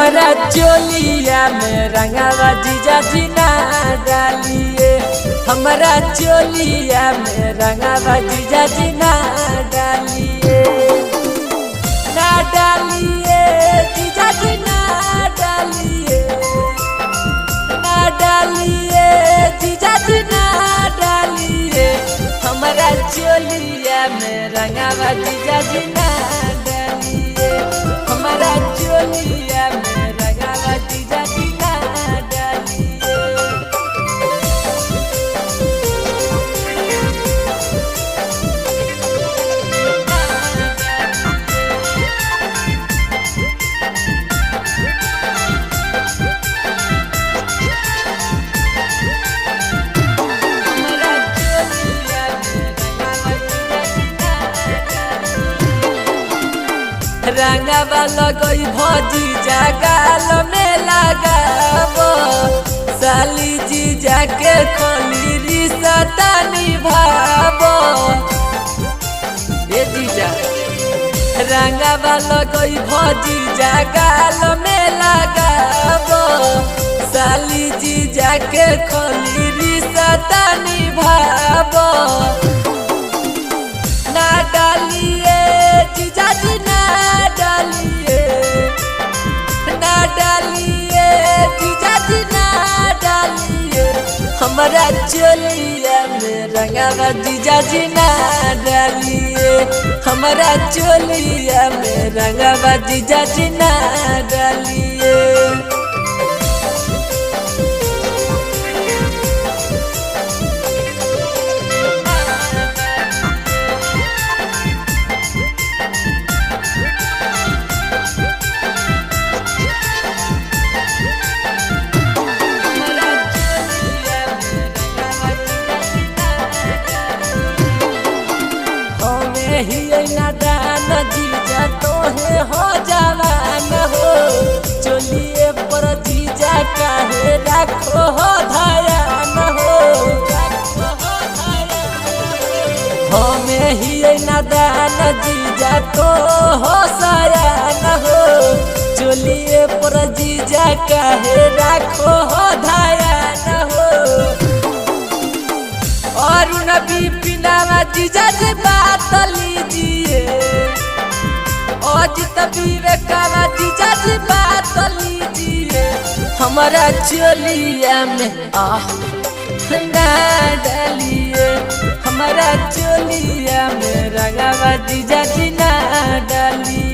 हमारा चोलिया में रंगावा जीजा जी ना डालिए। हमारा चोलिया में रंगावा जीजा जी ना डालिए। ना डालिए जीजा जी ना डालिए। ना डालिए जीजा जी ना डालिए। हमारा चोलिया में रंगावा जीजा जी ना डालिए। हमारा चोलिया में रंगावा जीजा जी ना डालिए। रंगावा लगई भौजी जगाल में लगाबो। साली जीजा के खोली रिश्ता निभाबो। ए जीजा रंगावा लगई भौजी जगाल में लगाबो। साली जीजा के खोली रिश्ता निभाबो। ना डालिए जीजा जी ना डालिए। ना डालिए जीजा जी ना डालिए। हमारा चोलिया में रंगावा जीजा जी ना डालिए। हमारा चोलिया में रंगावा जीजा जी ना डालिए। नादान जीजा तोहे हो जवान हो। चोलिए पर जीजा काहे रखो हो ध्यान हो। हमें ही नादान जीजा तो हो सयान हो। चोलिए पर जीजा काहे रखो हो ध्यान हो। और नबी पिनावा जीजा से बात लीजिए। आज तभी बेकाना जीजा से बात लीजिए। हमारा चोलिया में ना डालिए। हमारा चोलिया में रंगावा जीजा जी ना डालिए।